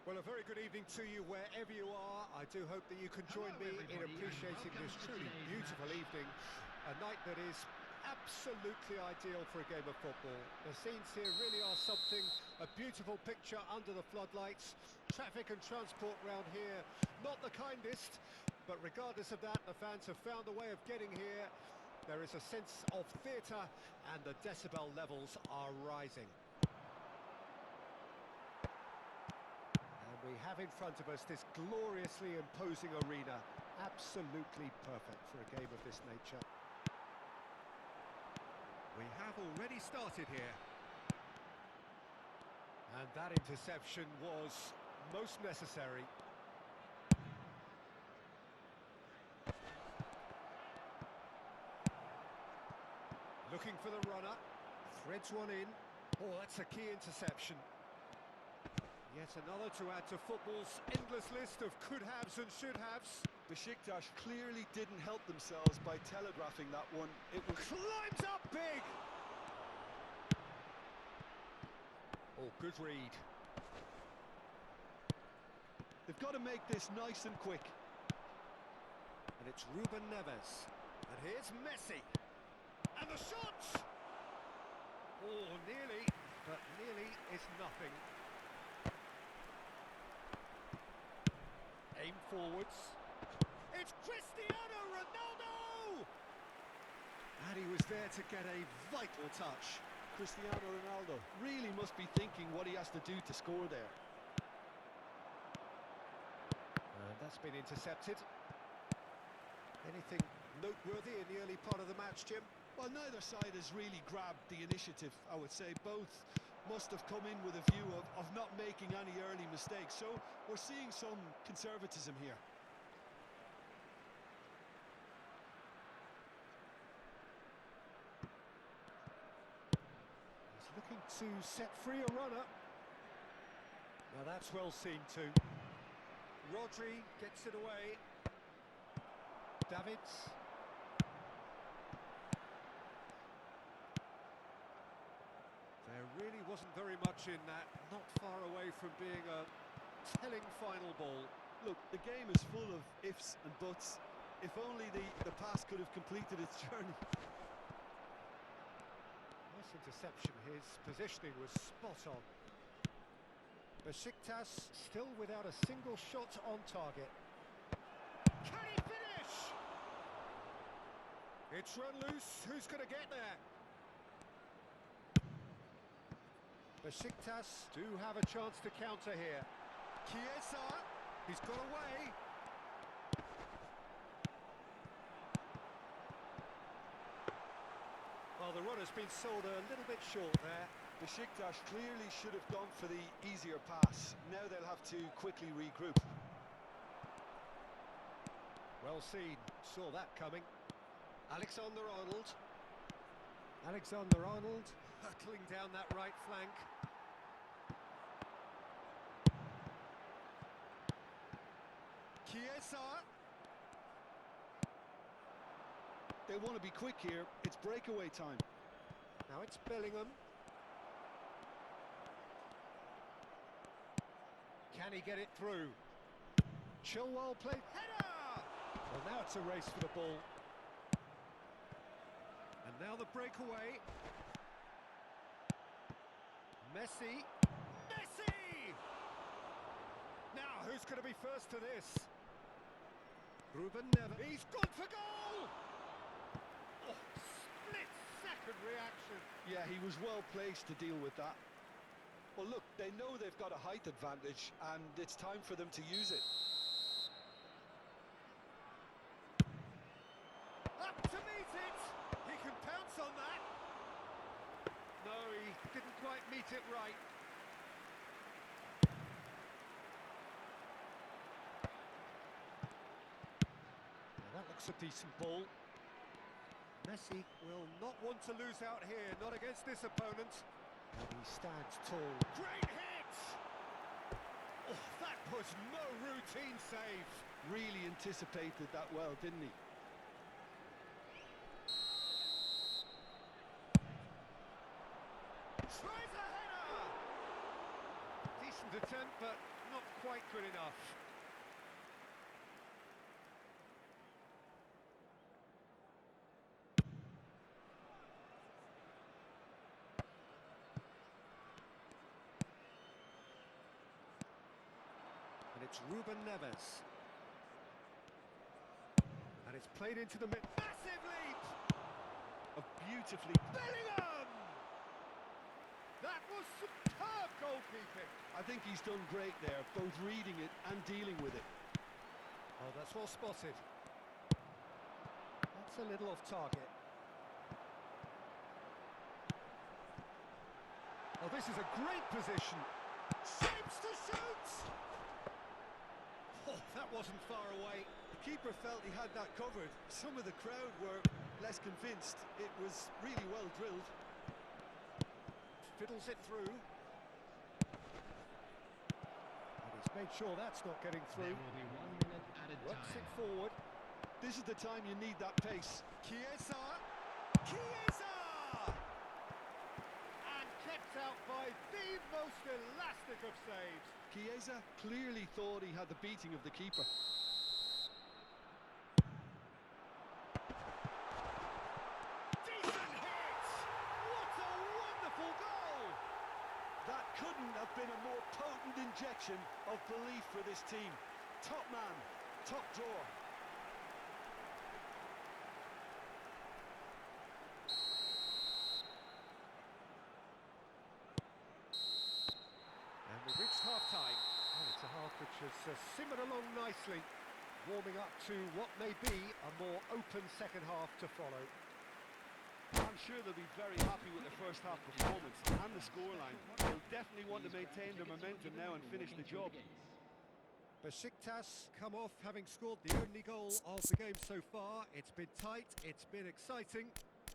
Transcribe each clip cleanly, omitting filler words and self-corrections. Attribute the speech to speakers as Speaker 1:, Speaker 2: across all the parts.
Speaker 1: Well, a very good evening to you wherever you are. I do hope that you can join me in appreciating this truly beautiful evening. A night that is absolutely ideal for a game of football. The scenes here really are something, a beautiful picture under the floodlights. Traffic and transport round here, not the kindest, but regardless of that, the fans have found a way of getting here. There is a sense of theatre and the decibel levels are rising. And we have in front of us this gloriously imposing arena. Absolutely perfect for a game of this nature. We have already started here. And that interception was most necessary. Looking for the runner. Threads one in. Oh, that's a key interception. Yet another to add to football's endless list of could-haves and should-haves.
Speaker 2: Besiktas clearly didn't help themselves by telegraphing that one.
Speaker 1: It was climbs up big. Oh, good read.
Speaker 2: They've got to make this nice and quick.
Speaker 1: And it's Ruben Neves. And here's Messi. And the shot! Oh, nearly, but nearly is nothing. Aim forwards. It's Cristiano Ronaldo! And he was there to get a vital touch.
Speaker 2: Cristiano Ronaldo really must be thinking what he has to do to score there.
Speaker 1: And that's been intercepted. Anything noteworthy in the early part of the match, Jim?
Speaker 2: Well, neither side has really grabbed the initiative, I would say. Both must have come in with a view of not making any early mistakes. So we're seeing some conservatism here.
Speaker 1: He's looking to set free a runner. Now that's well seen too. Rodri gets it away. Davids. There really wasn't very much in that, not far away from being a telling final ball.
Speaker 2: Look, the game is full of ifs and buts. If only the pass could have completed its journey.
Speaker 1: Nice interception, his positioning was spot on. Besiktas still without a single shot on target. Can he finish? It's run loose, who's going to get there? Besiktas do have a chance to counter here. GECE, he's got away. Well, the run has been sold a little bit short there.
Speaker 2: Besiktas clearly should have gone for the easier pass. Now they'll have to quickly regroup.
Speaker 1: Well seen, saw that coming. Alexander-Arnold. Alexander-Arnold hurtling down that right flank. GECE.
Speaker 2: They want to be quick here. It's breakaway time.
Speaker 1: Now it's Bellingham. Can he get it through? Chilwell played header! Well, now it's a race for the ball. And now the breakaway. Messi. Messi! Now, who's going to be first to this? Ruben Neves. He's gone for goal! Oh, split-second reaction.
Speaker 2: Yeah, he was well placed to deal with that. Well, look, they know they've got a height advantage, and it's time for them to use it.
Speaker 1: Up to meet it! He can pounce on that! No, he didn't quite meet it right. Now that looks a decent ball. Messi will not want to lose out here, not against this opponent. And he stands tall. Great hit! Oh, that was no routine save.
Speaker 2: Really anticipated that well, didn't he?
Speaker 1: Tries a header! Decent attempt, but not quite good enough. And it's Ruben Neves. And it's played into the mid. Massive leap!
Speaker 2: Beautifully.
Speaker 1: Bellingham! That was superb goalkeeping.
Speaker 2: I think he's done great there, both reading it and dealing with it.
Speaker 1: Oh, that's well spotted. That's a little off target. Oh, this is a great position. Shapes to shoot! Oh, that wasn't far away.
Speaker 2: The keeper felt he had that covered. Some of the crowd were less convinced. It was really well drilled.
Speaker 1: Fiddles it through. And he's made sure that's not getting through.
Speaker 3: There will be 1 minute added
Speaker 1: Works
Speaker 3: time.
Speaker 1: it forward.
Speaker 2: This is the time you need that pace.
Speaker 1: GECE! GECE! And kept out by the most elastic of saves.
Speaker 2: Chiesa clearly thought he had the beating of the keeper.
Speaker 1: Decent hit! What a wonderful goal!
Speaker 2: That couldn't have been a more potent injection of belief for this team. Top man, top drawer.
Speaker 1: And we've reached half-time. And it's a half which has simmered along nicely, warming up to what may be a more open second half to follow.
Speaker 2: I'm sure they'll be very happy with their first half performance and the scoreline. They'll definitely want to maintain their momentum now and finish the job.
Speaker 1: Besiktas come off having scored the only goal of the game so far. It's been tight, it's been exciting,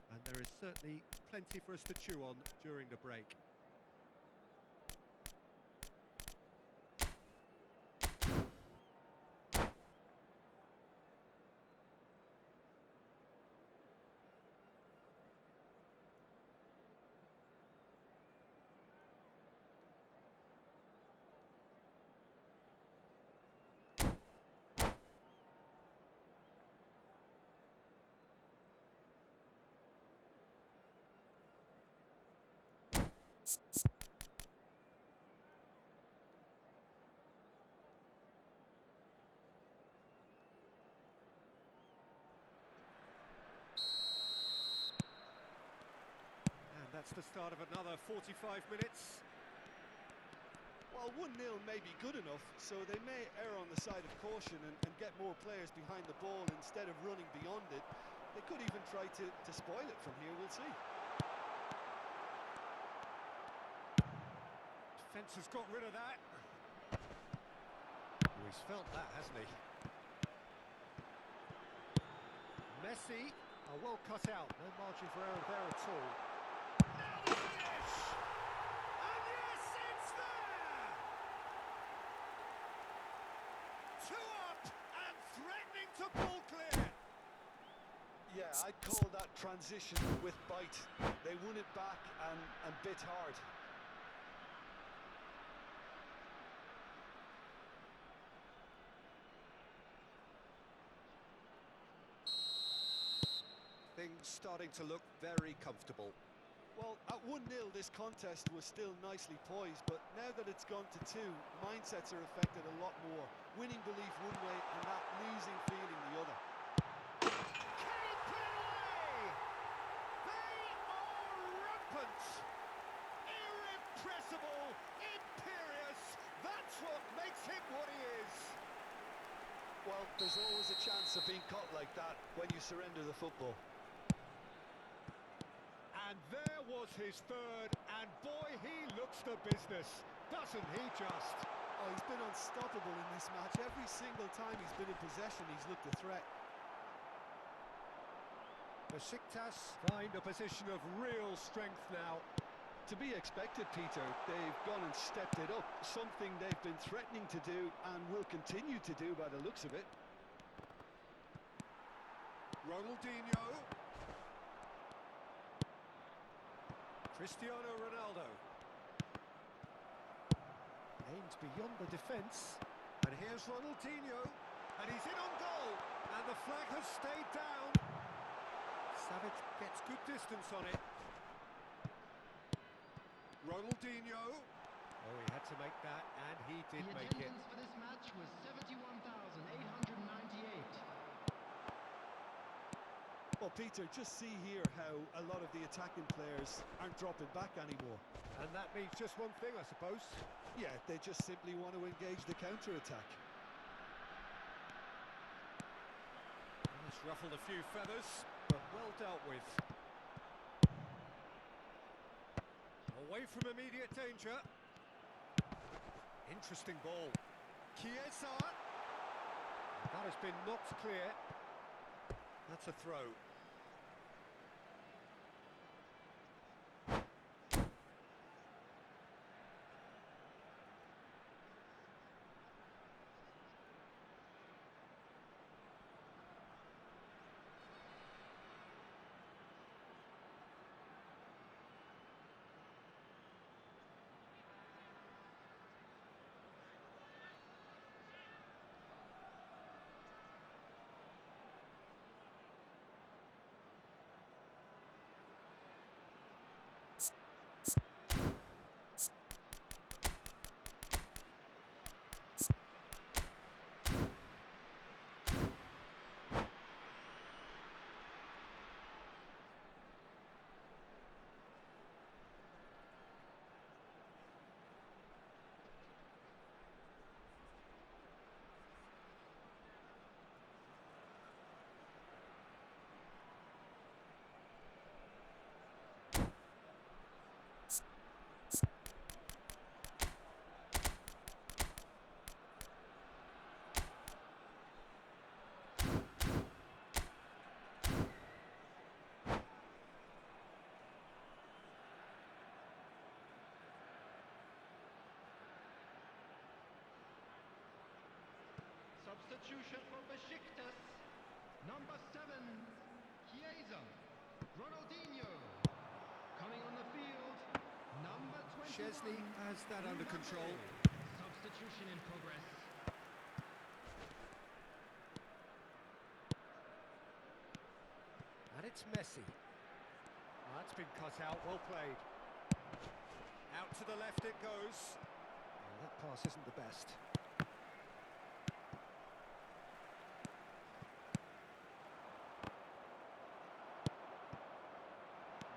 Speaker 1: and there is certainly plenty for us to chew on during the break. That's the start of another 45 minutes.
Speaker 2: Well, 1-0 may be good enough, so they may err on the side of caution and get more players behind the ball instead of running beyond it. They could even try to spoil it from here, we'll see.
Speaker 1: Defence has got rid of that. Oh, he's felt that, hasn't he? Messi, well cut out, no margin for error there at all. Now the finish! And yes, it's there! 2 up and threatening to pull clear.
Speaker 2: Yeah, I'd call that transition with bite. They won it back and bit hard.
Speaker 1: Things starting to look very comfortable.
Speaker 2: Well, at 1-0 this contest was still nicely poised, but now that it's gone to 2, mindsets are affected a lot more. Winning belief one way and that losing feeling the other.
Speaker 1: Can he put it away? They are rampant! Irrepressible! Imperious! That's what makes him what he is!
Speaker 2: Well, there's always a chance of being caught like that when you surrender the football.
Speaker 1: And there was his third, and boy, he looks the business, doesn't he just?
Speaker 2: Oh, he's been unstoppable in this match. Every single time he's been in possession, he's looked a threat.
Speaker 1: Besiktas find a position of real strength now.
Speaker 2: To be expected, Peter. They've gone and stepped it up, something they've been threatening to do and will continue to do by the looks of it.
Speaker 1: Ronaldinho. Cristiano Ronaldo. Aimed beyond the defence. And here's Ronaldinho. And he's in on goal. And the flag has stayed down. Savic gets good distance on it. Ronaldinho. Oh, he had to make that, and he did make it.
Speaker 3: The attendance for this match was 71,898.
Speaker 2: Well, Peter, just see here how a lot of the attacking players aren't dropping back anymore.
Speaker 1: And that means just one thing, I suppose.
Speaker 2: Yeah, they just simply want to engage the counter-attack.
Speaker 1: It's ruffled a few feathers, but well dealt with. Away from immediate danger. Interesting ball. GECE. That has been knocked clear. That's a throw.
Speaker 3: Substitution for Besiktas. Number 7, GECE. Ronaldinho. Coming on the field, number 21.
Speaker 1: Szczesny has that under control.
Speaker 3: Substitution in progress.
Speaker 1: And it's Messi. That's been cut out, well played. Out to the left it goes. Well, that pass isn't the best.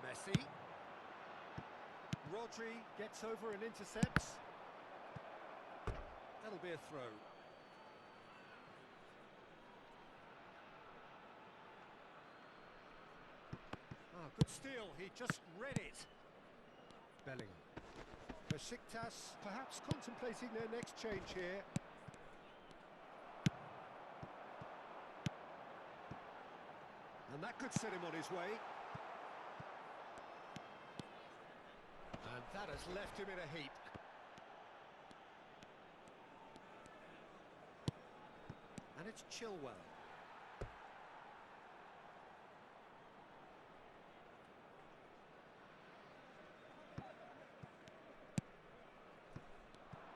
Speaker 1: Messi. Rodri gets over and intercepts. That'll be a throw. Good steal, he just read it. Bellingham. Besiktas perhaps contemplating their next change here. And that could set him on his way. And that has left him in a heap. And it's Chilwell.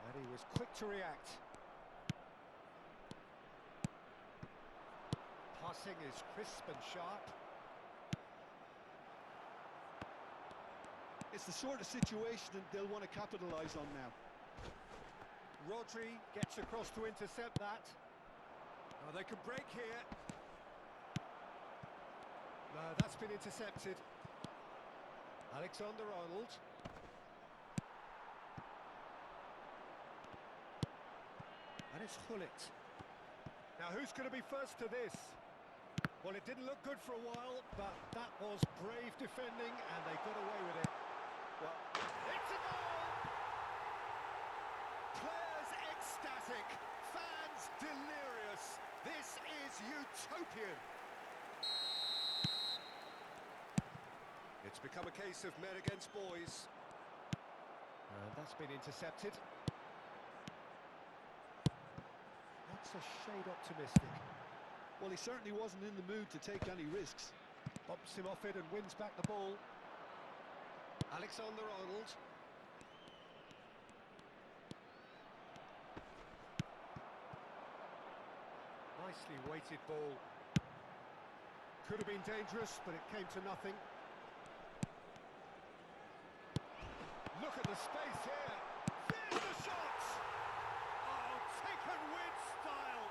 Speaker 1: And he was quick to react. Passing is crisp and sharp.
Speaker 2: It's the sort of situation that they'll want to capitalise on now.
Speaker 1: Rodri gets across to intercept that. Oh, they can break here. No, that's been intercepted. Alexander-Arnold. And it's Hullet. Now, who's going to be first to this? Well, it didn't look good for a while, but that was brave defending, and they got away with it. Well, it's a goal! Players ecstatic, fans delirious. This is utopian. It's become a case of men against boys. And that's been intercepted. That's a shade optimistic.
Speaker 2: Well, he certainly wasn't in the mood to take any risks.
Speaker 1: Bumps him off it and wins back the ball. Alexander-Arnold. Nicely weighted ball. Could have been dangerous, but it came to nothing. Look at the space here. There's the shot! Oh, taken with style.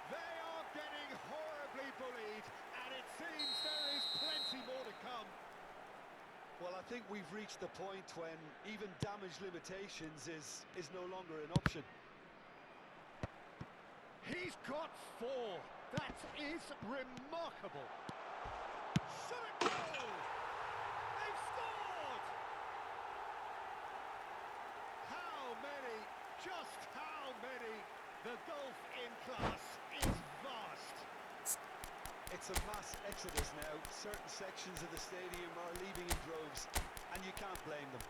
Speaker 1: They are getting horribly bullied, and it seems there is plenty more to come.
Speaker 2: Well, I think we've reached the point when even damage limitations is no longer an option.
Speaker 1: He's got 4. That is remarkable. Should it go? They've scored! How many? Just how many? The gulf in class is vast.
Speaker 2: It's a mass exodus now. Certain sections of the stadium are leaving in droves, and you can't blame them.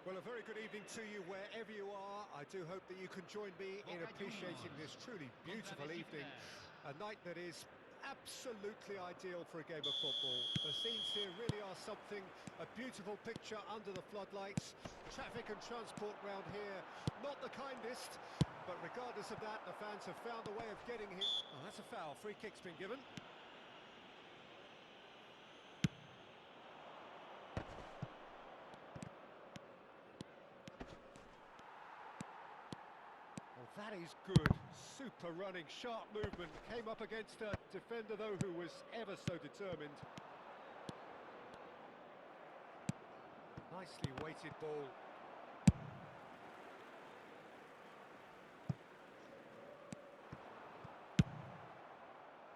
Speaker 1: Well, a very good evening to you wherever you are. I do hope that you can join me in appreciating this truly beautiful evening. A night that is absolutely ideal for a game of football. The scenes here really are something, a beautiful picture under the floodlights. Traffic and transport round here, not the kindest, but regardless of that, the fans have found a way of getting here. Oh, that's a foul. Free kick's been given. That is good. Super running, sharp movement. Came up against a defender, though, who was ever so determined. Nicely weighted ball.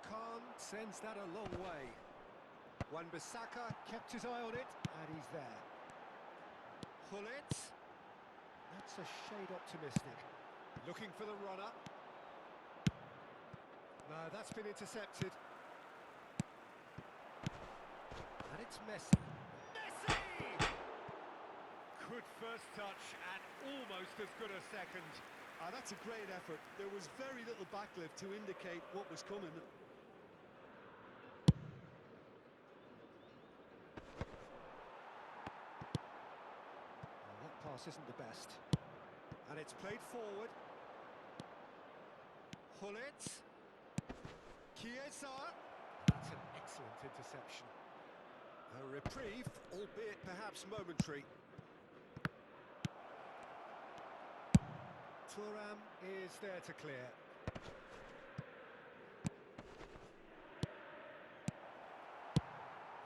Speaker 1: Khan sends that a long way. Wan-Bissaka kept his eye on it, and he's there. Hullet. That's a shade optimistic. Looking for the runner. No, that's been intercepted. And it's Messi. Messi! Good first touch and almost as good a second.
Speaker 2: That's a great effort. There was very little backlift to indicate what was coming.
Speaker 1: Well, that pass isn't the best. And it's played forward. Hullet. GECE. That's an excellent interception. A reprieve, albeit perhaps momentary. Thuram is there to clear.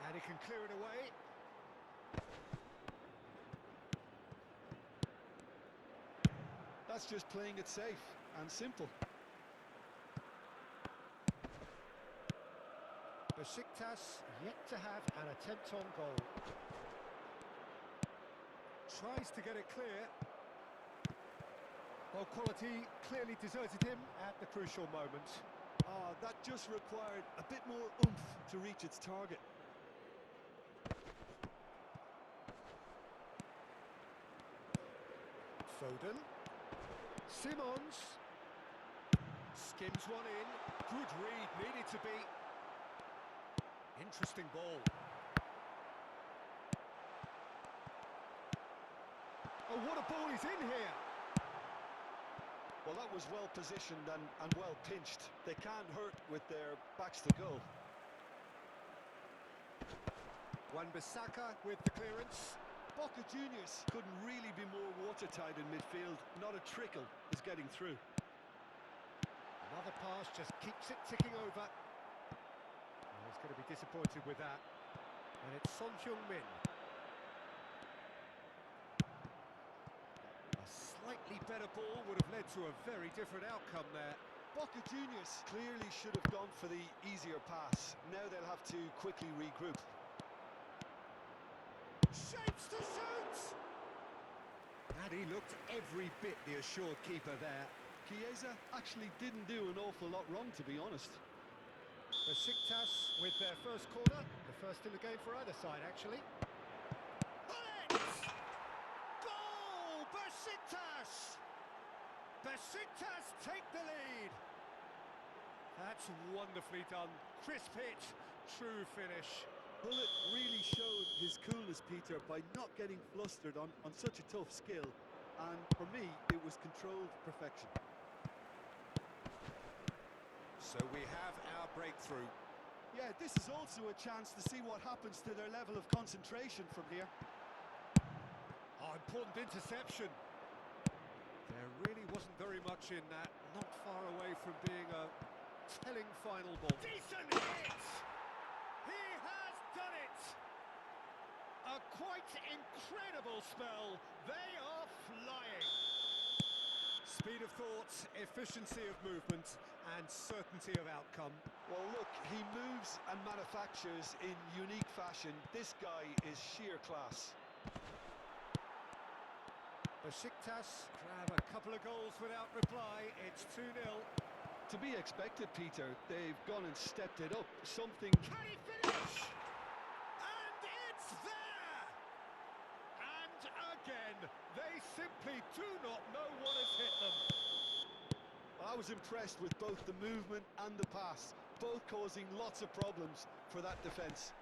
Speaker 1: And he can clear it away.
Speaker 2: That's just playing it safe and simple.
Speaker 1: Besiktas yet to have an attempt on goal. Tries to get it clear. Well, quality clearly deserted him at the crucial moment.
Speaker 2: That just required a bit more oomph to reach its target.
Speaker 1: Foden. Simons. Skims one in. Good read, needed to be. Interesting ball. Oh, what a ball he's in here!
Speaker 2: Well, that was well positioned and well pinched. They can't hurt with their backs to goal.
Speaker 1: Wan-Bissaka with the clearance.
Speaker 2: Boca Juniors couldn't really be more watertight in midfield. Not a trickle is getting through.
Speaker 1: Another pass just keeps it ticking over. Oh, he's going to be disappointed with that. And it's Son Heung-min. A slightly better ball would have led to a very different outcome there.
Speaker 2: Boca Juniors clearly should have gone for the easier pass. Now they'll have to quickly regroup.
Speaker 1: Shapes to shoot! And he looked every bit the assured keeper there.
Speaker 2: GECE actually didn't do an awful lot wrong, to be honest.
Speaker 1: Besiktas with their first corner. The first in the game for either side, actually. Hullet! Goal! Besiktas! Besiktas take the lead. That's wonderfully done. Crisp hit, true finish.
Speaker 2: Hullet really showed his coolness, Peter, by not getting flustered on such a tough skill. And for me, it was controlled perfection.
Speaker 1: So we have our breakthrough.
Speaker 2: Yeah, this is also a chance to see what happens to their level of concentration from here.
Speaker 1: Oh, important interception. There really wasn't very much in that. Not far away from being a telling final ball. Decent hit! He has done it! A quite incredible spell. They are flying. Speed of thought, efficiency of movement, and certainty of outcome.
Speaker 2: Well, look, he moves and manufactures in unique fashion. This guy is sheer class.
Speaker 1: Besiktas grab a couple of goals without reply. It's 2-0.
Speaker 2: To be expected, Peter. They've gone and stepped it up. Something...
Speaker 1: Can he finish? And it's there! And a again. They simply do not know what has hit them.
Speaker 2: I was impressed with both the movement and the pass, both causing lots of problems for that defence.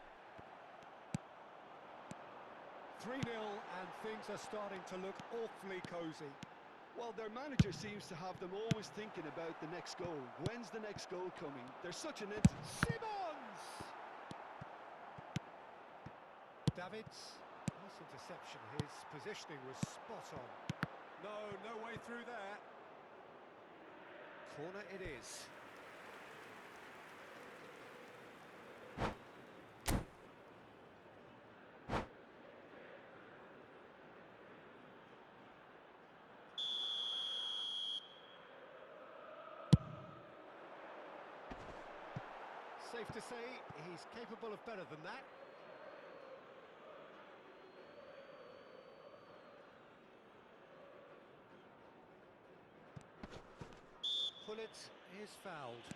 Speaker 1: 3-0 and things are starting to look awfully cosy.
Speaker 2: Well, their manager seems to have them always thinking about the next goal. When's the next goal coming? There's such an
Speaker 1: Simmons! Davids, nice interception. His positioning was spot on. No way through there. Corner it is. Safe to say, he's capable of better than that. Pullet is fouled.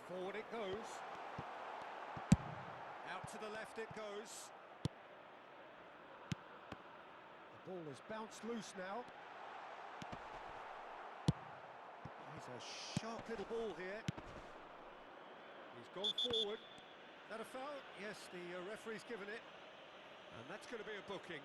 Speaker 1: Forward it goes. Out to the left it goes. The ball has bounced loose now. He's a sharp little ball here. He's gone forward. That a foul? Yes, the referee's given it. And that's going to be a booking.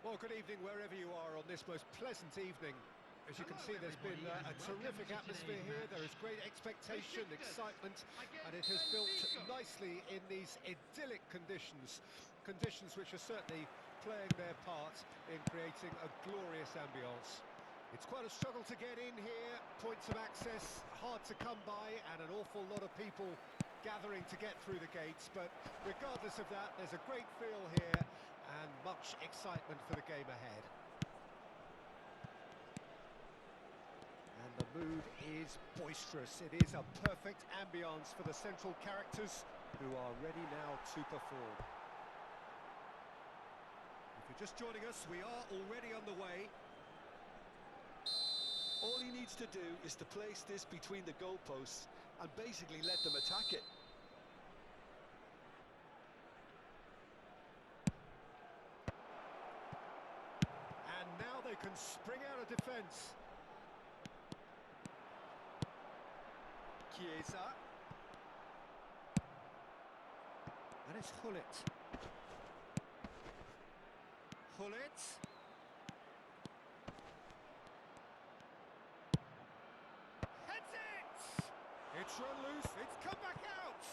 Speaker 1: Well, good evening wherever you are on this most pleasant evening. As you can see, there's been a terrific atmosphere here. There is great expectation, excitement, and it has built nicely in these idyllic conditions. Conditions which are certainly playing their part in creating a glorious ambience. It's quite a struggle to get in here, points of access hard to come by, and an awful lot of people gathering to get through the gates, but regardless of that, there's a great feel here and much excitement for the game ahead. And the mood is boisterous. It is a perfect ambience for the central characters who are ready now to perform. If you're just joining us, we are already on the way.
Speaker 2: All he needs to do is to place this between the goalposts and basically let them attack it.
Speaker 1: And now they can spring out of defence. GECE. And it's Gullit. run loose. It's come back out.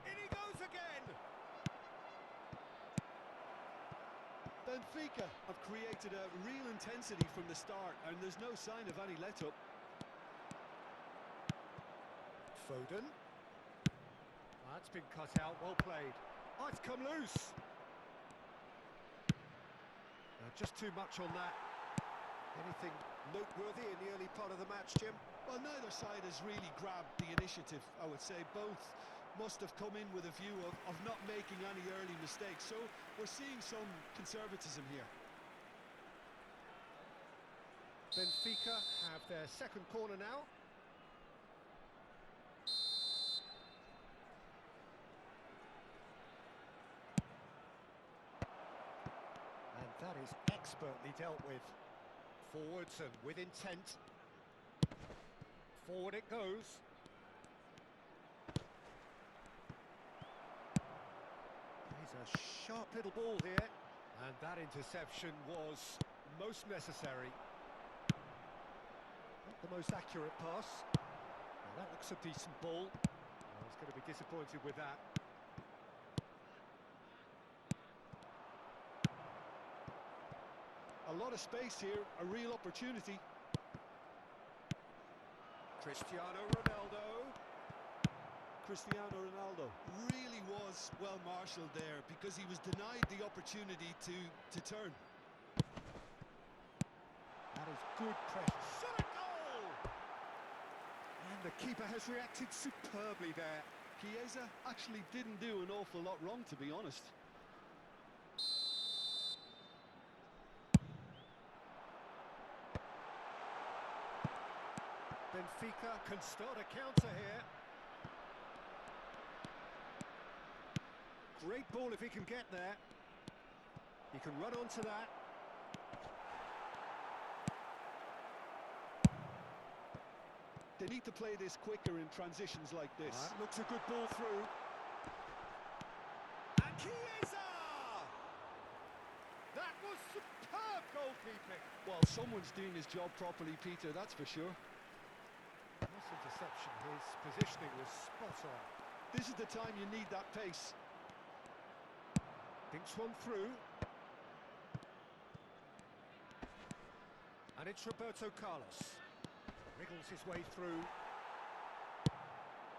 Speaker 1: In he goes again.
Speaker 2: Benfica have created a real intensity from the start, and there's no sign of any let-up.
Speaker 1: Foden. That's been cut out, well played. Oh, it's come loose. Just too much on that. Anything noteworthy in the early part of the match, Jim?
Speaker 2: Well, neither side has really grabbed the initiative, I would say. Both must have come in with a view of not making any early mistakes, so we're seeing some conservatism here.
Speaker 1: Benfica have their second corner now. And that is expertly dealt with. Forwards and with intent. Forward it goes. He's a sharp little ball here. And that interception was most necessary. Not the most accurate pass. Well, that looks a decent ball. I was going to be disappointed with that.
Speaker 2: A lot of space here, a real opportunity.
Speaker 1: Cristiano Ronaldo.
Speaker 2: Cristiano Ronaldo really was well marshalled there because he was denied the opportunity to turn.
Speaker 1: That is good pressure. Shot a goal! And the keeper has reacted superbly there.
Speaker 2: GECE actually didn't do an awful lot wrong, to be honest.
Speaker 1: Benfica can start a counter here. Great ball if he can get there. He can run onto that.
Speaker 2: They need to play this quicker in transitions like this.
Speaker 1: That looks a good ball through. And GECE! That was superb goalkeeping.
Speaker 2: Well, someone's doing his job properly, Peter, that's for sure.
Speaker 1: This interception, his positioning was spot on.
Speaker 2: This is the time you need that pace.
Speaker 1: Thinks one through. And it's Roberto Carlos. Wriggles his way through.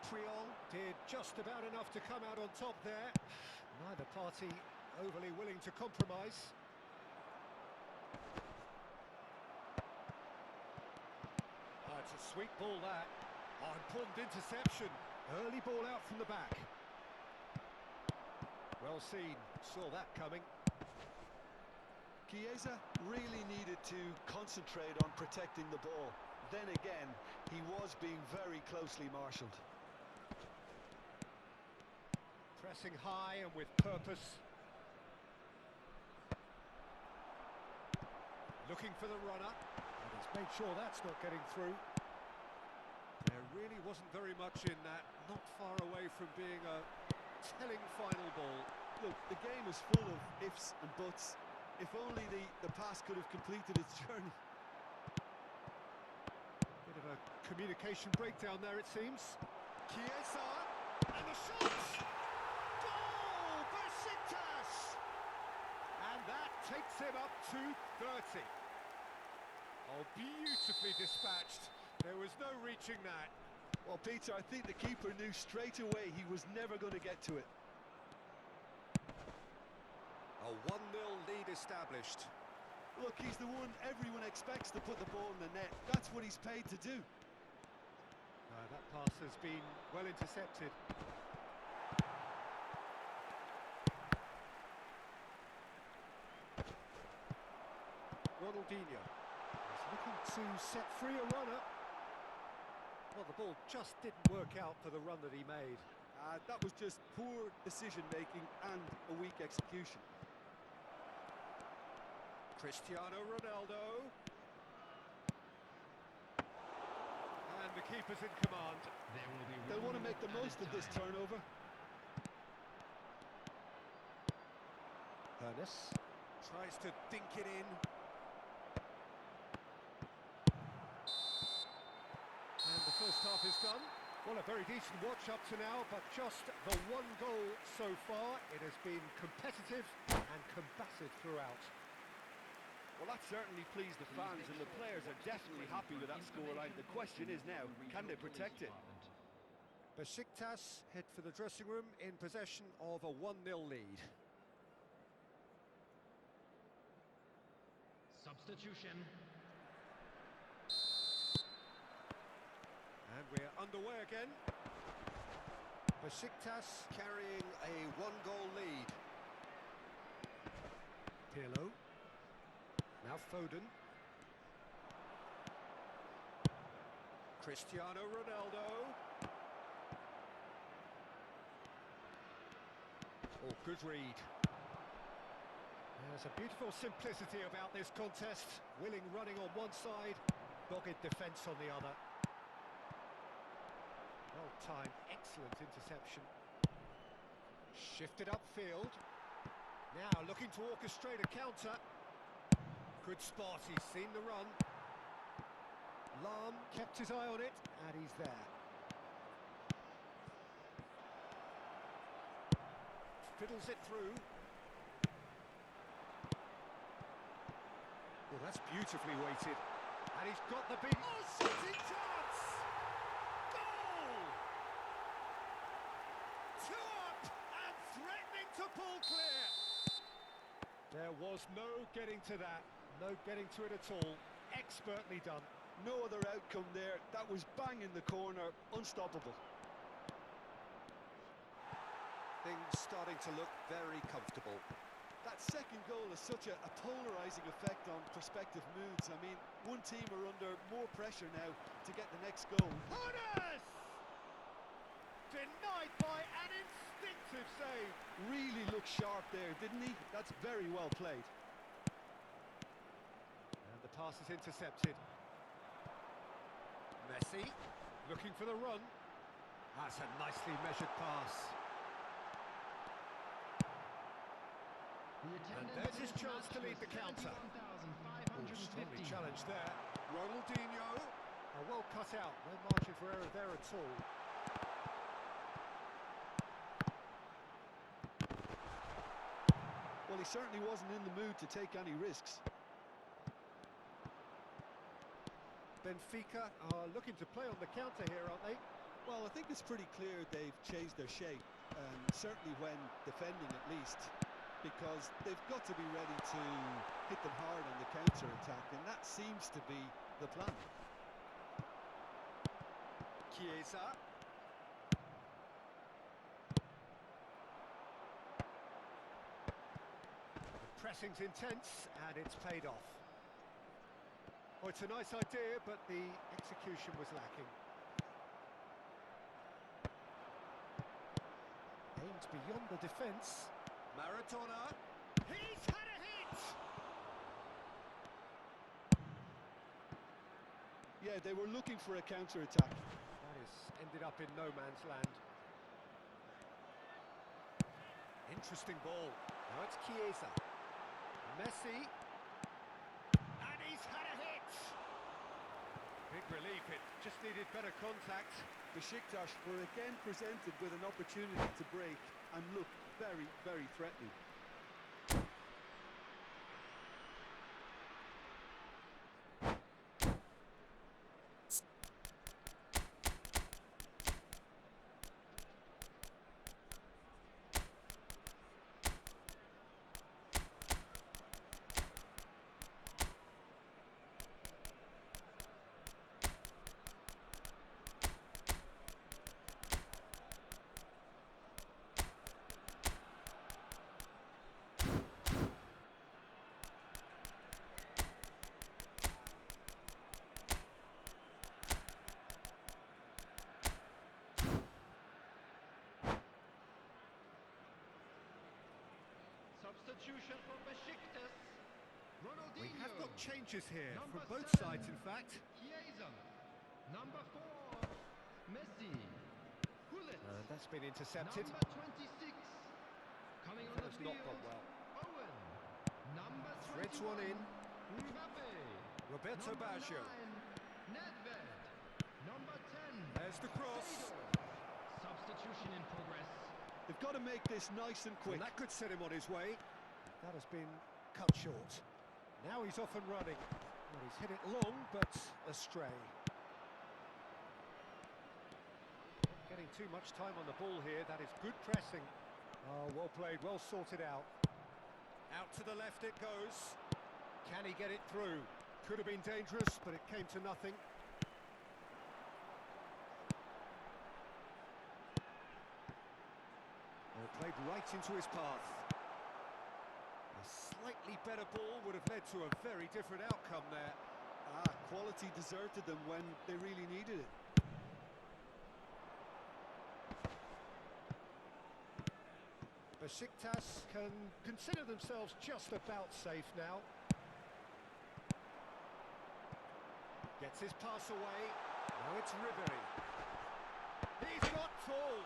Speaker 1: Triol did just about enough to come out on top there. Neither party overly willing to compromise. Oh, it's a sweet ball, that. Oh, important interception. Early ball out from the back. Well seen, saw that coming.
Speaker 2: GECE really needed to concentrate on protecting the ball. Then again, he was being very closely marshalled.
Speaker 1: Pressing high and with purpose. Looking for the runner. And he's made sure that's not getting through. There really wasn't very much in that. Not far away from being a telling final ball.
Speaker 2: Look, the game is full of ifs and buts. If only the pass could have completed its journey.
Speaker 1: Bit of a communication breakdown there, it seems. GECE, and the shot! Goal! Besiktas! And that takes him up to 30. Oh, beautifully dispatched. There was no reaching that.
Speaker 2: Well, Peter, I think the keeper knew straight away he was never going to get to it.
Speaker 1: A 1-0 lead established.
Speaker 2: Look, he's the one everyone expects to put the ball in the net. That's what he's paid to do.
Speaker 1: That pass has been well intercepted. Ronaldinho is looking to set free a runner. Well, the ball just didn't work out for the run that he made.
Speaker 2: That was just poor decision-making and a weak execution.
Speaker 1: Cristiano Ronaldo. And the keeper's in command.
Speaker 2: They want to make the most of this turnover.
Speaker 1: Ernest tries to dink it in. done. Well, a very decent watch up to now, but just the one goal so far. It has been competitive and combative throughout.
Speaker 2: Well, that certainly pleased the fans, and the players are definitely happy with that scoreline. The question is now, can they protect it?
Speaker 1: Besiktas head for the dressing room in possession of a 1-0 lead.
Speaker 3: Substitution.
Speaker 1: And we're underway again. Besiktas carrying a 1-goal lead. Pirlo. Now Foden. Cristiano Ronaldo. Oh, good read. There's a beautiful simplicity about this contest. Willing running on one side, dogged defence on the other. Well-timed, excellent interception. Shifted upfield. Now looking to orchestrate a counter. Good spot, he's seen the run. Lahm kept his eye on it, and he's there. Fiddles it through. Well, that's beautifully weighted. And he's got the big... Oh, shooting chance! Goal! 2 up and threatening to pull clear. There was no getting to that. No getting to it at all. Expertly done.
Speaker 2: No other outcome there. That was bang in the corner. Unstoppable.
Speaker 1: Things starting to look very comfortable.
Speaker 2: That second goal has such a polarising effect on prospective moods. I mean, one team are under more pressure now to get the next goal.
Speaker 1: Honas! Denied by an instinctive save.
Speaker 2: Really looked sharp there, didn't he? That's very well played.
Speaker 1: And the pass is intercepted. Messi looking for the run. That's a nicely measured pass. And there's his chance to lead the counter. Strongly challenged there. Ronaldinho. Well cut out. No margin for error there at all.
Speaker 2: Well, he certainly wasn't in the mood to take any risks.
Speaker 1: Benfica are looking to play on the counter here, aren't they?
Speaker 2: Well, I think it's pretty clear they've changed their shape, certainly when defending at least, because they've got to be ready to hit them hard on the counter-attack, and that seems to be the plan.
Speaker 1: GECE. The pressing's intense, and it's paid off. Oh, it's a nice idea, but the execution was lacking. Aimed beyond the defence. Maradona. He's had a hit!
Speaker 2: Yeah, they were looking for a counter-attack.
Speaker 1: That is ended up in no man's land. Interesting ball. Now it's GECE. Messi. And he's had a hit! Big relief, it just needed better contact.
Speaker 2: Besiktas were again presented with an opportunity to break and look very, very threatening.
Speaker 3: Substitution for Besiktas. Ronaldinho.
Speaker 1: We have got changes here from both sides, in fact.
Speaker 3: GECE. Number 4, Messi.
Speaker 1: That's been intercepted.
Speaker 3: Number 26. Coming on the
Speaker 1: That's
Speaker 3: field.
Speaker 1: not gone well.
Speaker 3: Owen. Number 21.
Speaker 1: Threads one in.
Speaker 3: Mbappe.
Speaker 1: Roberto
Speaker 3: Number
Speaker 1: Baggio.
Speaker 3: 9, Nedved. Number 10.
Speaker 1: There's Finds the cross.
Speaker 3: Substitution in progress.
Speaker 2: They've got to make this nice and quick.
Speaker 1: And that could set him on his way. That has been cut short. Now he's off and running. Well, he's hit it long, but astray. Not getting too much time on the ball here. That is good pressing. Oh, well played, well sorted out. Out to the left it goes. Can he get it through? Could have been dangerous, but it came to nothing. Well, played right into his path. A slightly better ball would have led to a very different outcome there.
Speaker 2: Quality deserted them when they really needed it.
Speaker 1: Besiktas can consider themselves just about safe now. Gets his pass away. Now it's Ribery. He's got full.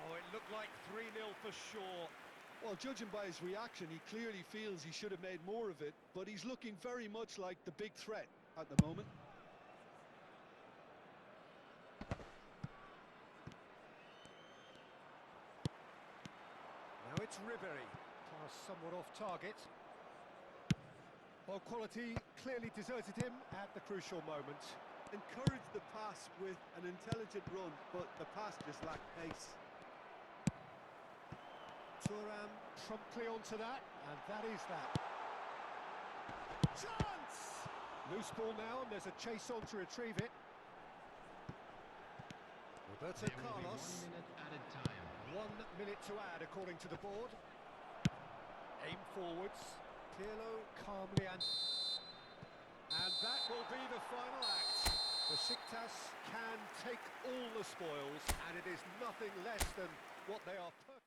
Speaker 1: Oh, it looked like 3-0 for sure.
Speaker 2: Well, judging by his reaction, he clearly feels he should have made more of it, but he's looking very much like the big threat at the moment.
Speaker 1: Now it's Ribery. Pass somewhat off target. Well, quality clearly deserted him at the crucial moment.
Speaker 2: Encouraged the pass with an intelligent run, but the pass just lacked pace.
Speaker 1: Thuram promptly onto that, and that is that. Chance! Loose ball now, and there's a chase on to retrieve it. Roberto
Speaker 3: There will be
Speaker 1: Carlos.
Speaker 3: 1 minute added time.
Speaker 1: 1 minute to add, according to the board. Aim forwards. Pirlo calmly and that will be the final act. Besiktas can take all the spoils, and it is nothing less than what they are perfect.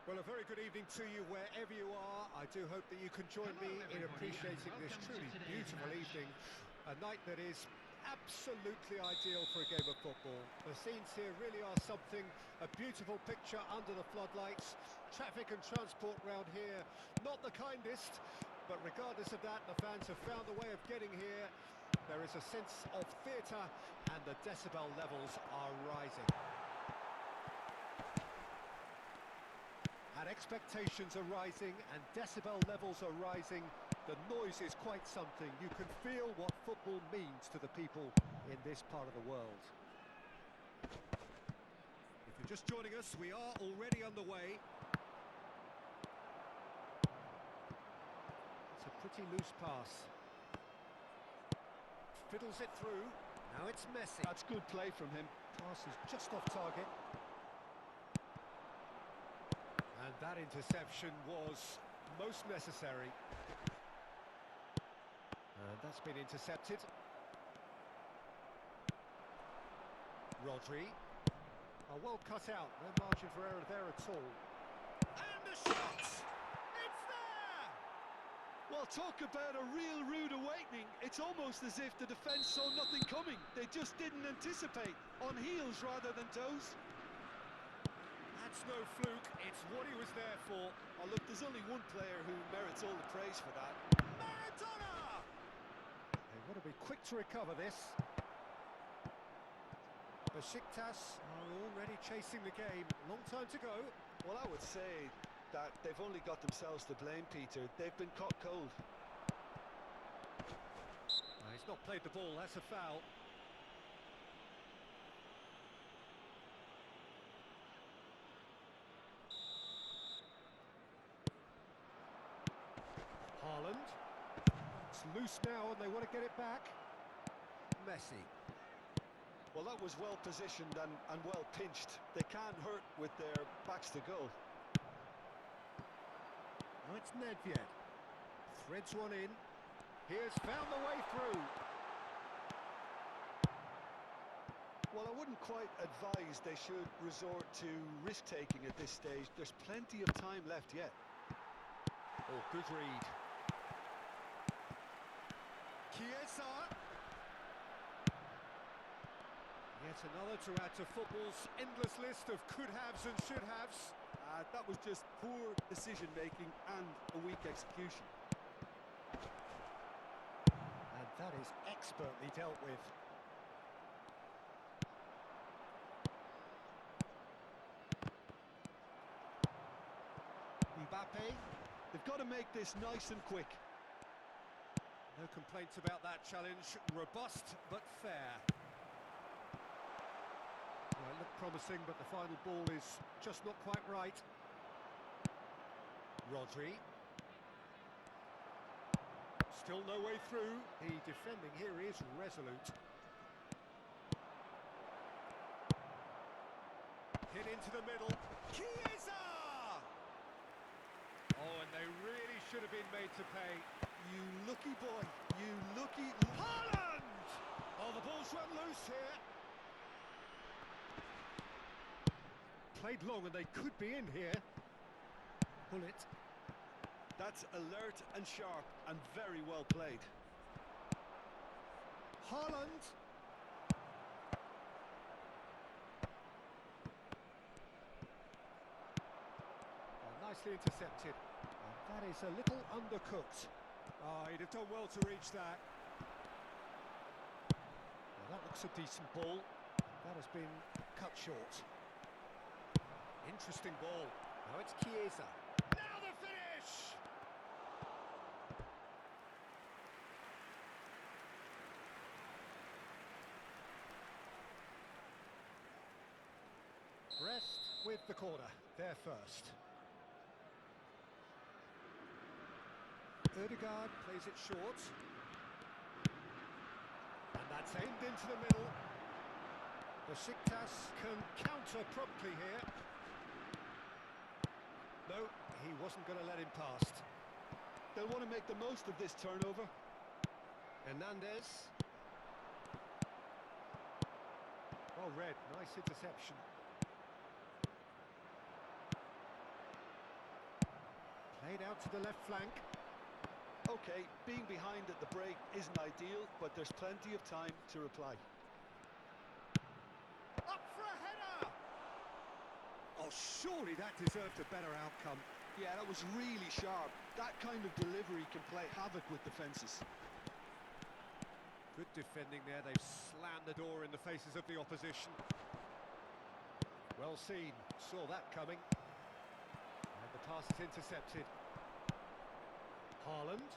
Speaker 1: Well, a very good evening to you wherever you are. I do hope that you can join me in appreciating this truly beautiful evening. A night that is absolutely ideal for a game of football. The scenes here really are something, a beautiful picture under the floodlights. Traffic and transport round here, not the kindest, but regardless of that, the fans have found a way of getting here. There is a sense of theatre and the decibel levels are rising. And expectations are rising and decibel levels are rising. The noise is quite something. You can feel what football means to the people in this part of the world. If you're just joining us, we are already underway. It's a pretty loose pass. Fiddles it through. Now it's Messi.
Speaker 2: That's good play from him.
Speaker 1: Pass is just off target. And that interception was most necessary. And that's been intercepted. Rodri. Oh, well cut out. No margin for error there at all. And the shot! It's there!
Speaker 2: Well, talk about a real rude awakening. It's almost as if the defence saw nothing coming. They just didn't anticipate. On heels rather than toes.
Speaker 1: That's no fluke, it's what he was there for.
Speaker 2: Oh, look, there's only one player who merits all the praise for that.
Speaker 1: Maradona! They want to be quick to recover this. Besiktas are already chasing the game. Long time to go.
Speaker 2: Well, I would say that they've only got themselves to blame, Peter. They've been caught cold.
Speaker 1: He's not played the ball, that's a foul. Haaland. It's loose now and they want to get it back. Messi.
Speaker 2: Well, that was well positioned and well pinched. They can't hurt with their backs to goal.
Speaker 1: Now it's Nedved. Threads one in. He has found the way through.
Speaker 2: Well, I wouldn't quite advise they should resort to risk-taking at this stage. There's plenty of time left yet.
Speaker 1: Oh, good read. GECE. Yet another to add to football's endless list of could-haves and should-haves.
Speaker 2: That was just poor decision-making and a weak execution.
Speaker 1: And that is expertly dealt with. Mbappe.
Speaker 2: They've got to make this nice and quick.
Speaker 1: No complaints about that challenge. Robust, but fair. Well, it looked promising, but the final ball is just not quite right. Rodri. Still no way through. The defending here is resolute. Hit into the middle. GECE! Oh, and they really should have been made to pay.
Speaker 2: You lucky boy, you lucky...
Speaker 1: Haaland! Oh, the ball's run loose here. Played long and they could be in here. Pull it.
Speaker 2: That's alert and sharp and very well played.
Speaker 1: Haaland. Oh, nicely intercepted. And that is a little undercooked. Oh, he'd have done well to reach that. Well, that looks a decent ball. That has been cut short. Interesting ball. Now it's GECE. Now the finish! Brest with the corner. They're first. Ødegaard plays it short. And that's aimed into the middle. Besiktas can counter promptly here. No, he wasn't going to let him past.
Speaker 2: They'll want to make the most of this turnover.
Speaker 1: Hernandez. Well read, nice interception. Played out to the left flank.
Speaker 2: Okay, being behind at the break isn't ideal, but there's plenty of time to reply.
Speaker 1: Up for a header! Oh, surely that deserved a better outcome.
Speaker 2: Yeah, that was really sharp. That kind of delivery can play havoc with defences.
Speaker 1: Good defending there. They've slammed the door in the faces of the opposition. Well seen. Saw that coming. And the pass is intercepted. Haaland.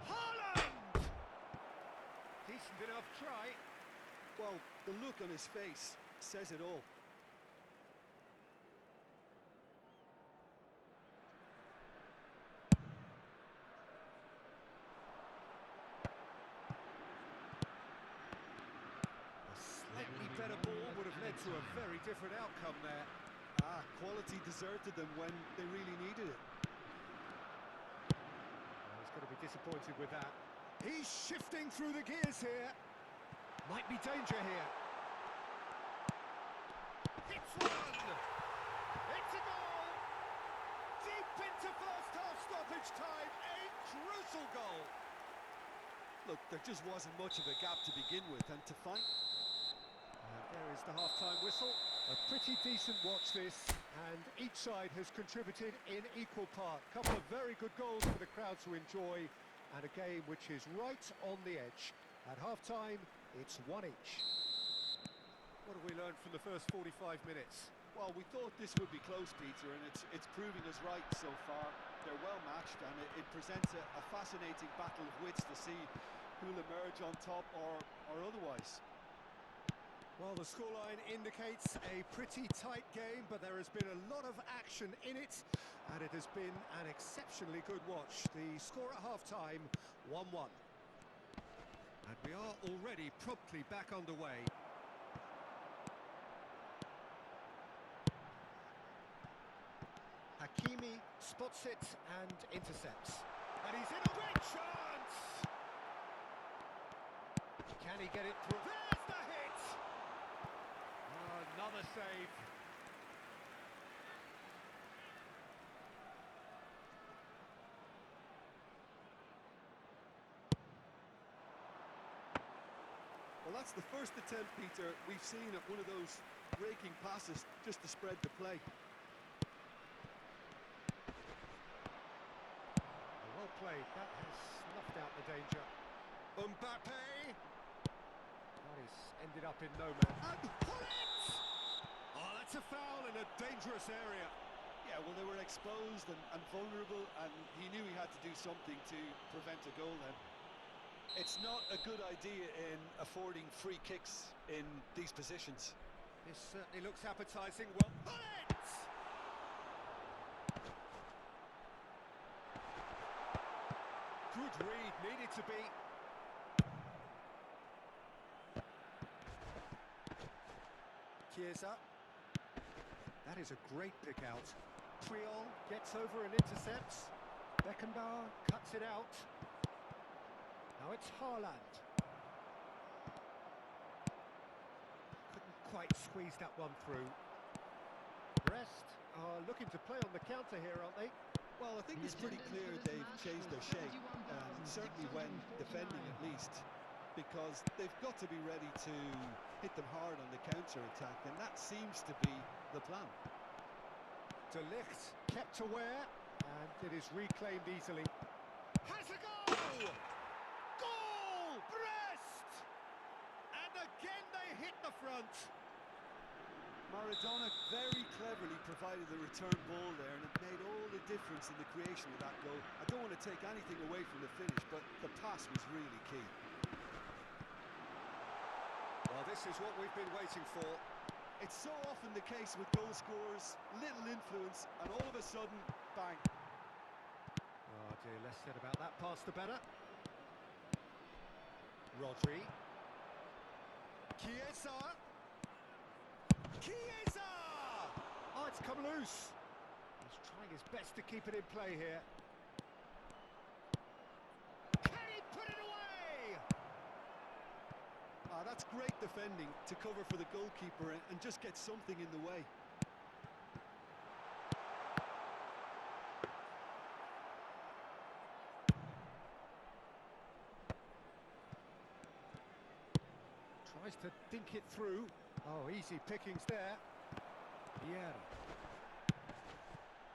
Speaker 1: Haaland! Decent enough try.
Speaker 2: Well, the look on his face says it all.
Speaker 1: Slightly better ball would have led to a very different outcome there.
Speaker 2: Quality deserted them when they really needed it.
Speaker 1: Well, he's going to be disappointed with that. He's shifting through the gears here. Might be danger here. Hits one! It's a goal! Deep into first half stoppage time, a crucial goal!
Speaker 2: Look, there just wasn't much of a gap to begin with, and to find...
Speaker 1: There is the half-time whistle. A pretty decent watch this, and each side has contributed in equal part. Couple of very good goals for the crowd to enjoy, and a game which is right on the edge. At half-time, it's one each. What have we learned from the first 45 minutes?
Speaker 2: Well, we thought this would be close, Peter, and it's proving us right so far. They're well matched, and it presents a fascinating battle of wits to see who'll emerge on top or otherwise.
Speaker 1: Well, the scoreline indicates a pretty tight game, but there has been a lot of action in it, and it has been an exceptionally good watch. The score at half-time, 1-1. And we are already promptly back underway. Hakimi spots it and intercepts. And he's in a big chance! Can he get it through? There's the hit! Another save.
Speaker 2: Well, that's the first attempt, Peter, we've seen at one of those raking passes just to spread the play.
Speaker 1: Well played. That has snuffed out the danger. Mbappe! That is ended up in no man. And pull it! Oh, that's a foul in a dangerous area.
Speaker 2: Yeah, well, they were exposed and vulnerable, and he knew he had to do something to prevent a goal then. It's not a good idea in affording free kicks in these positions.
Speaker 1: This certainly looks appetising. Well, pull it! Good read, needed to be. GECE. That is a great pick out. Triol gets over and intercepts. Beckenbauer cuts it out. Now it's Haaland. Couldn't quite squeeze that one through. Brest are looking to play on the counter here, aren't they?
Speaker 2: Well, I think it's pretty clear they've changed their shape, certainly when defending at least, because they've got to be ready to hit them hard on the counter-attack, and that seems to be the plan.
Speaker 1: De Ligt kept aware, and it is reclaimed easily. Has a goal! Goal! Brest! And again they hit the front.
Speaker 2: Maradona very cleverly provided the return ball there, and it made all the difference in the creation of that goal. I don't want to take anything away from the finish, but the pass was really key.
Speaker 1: Well, this is what we've been waiting for.
Speaker 2: It's so often the case with goal scorers, little influence, and all of a sudden, bang.
Speaker 1: Oh dear, less said about that pass the better. Rodri. GECE! GECE! Oh, it's come loose. He's trying his best to keep it in play here. Can he put it away?
Speaker 2: That's great defending to cover for the goalkeeper and just get something in the way.
Speaker 1: Tries to dink it through. Oh, easy pickings there. Yeah.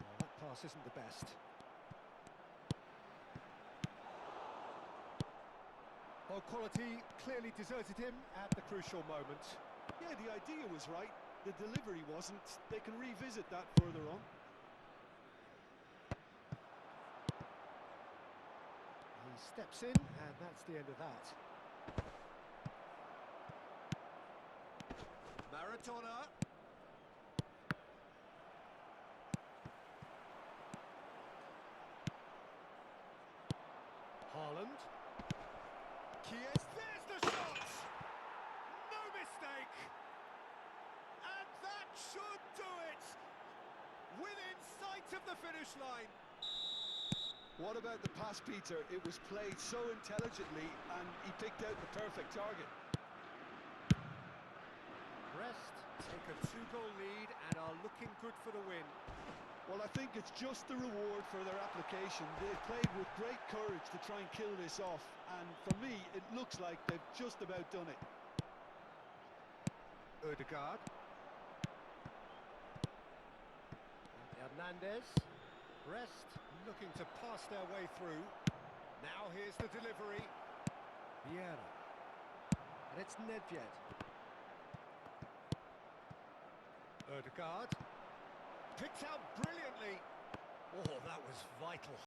Speaker 1: Well, that pass isn't the best. Well, quality clearly deserted him at the crucial moment.
Speaker 2: Yeah, the idea was right. The delivery wasn't. They can revisit that further on.
Speaker 1: He steps in, and that's the end of that. Maradona. Haaland. GECE, there's the shot! No mistake! And that should do it! Within sight of the finish line.
Speaker 2: What about the pass, Peter? It was played so intelligently and he picked out the perfect target.
Speaker 1: Brest take a 2-goal lead and are looking good for the win.
Speaker 2: Well, I think it's just the reward for their application. They've played with great courage to try and kill this off, and for me, it looks like they've just about done it.
Speaker 1: Odegaard. Hernandez. Brest looking to pass their way through. Now here's the delivery. Vieira. And it's Nedved. Odegaard. Picked out brilliantly. Oh, that was vital.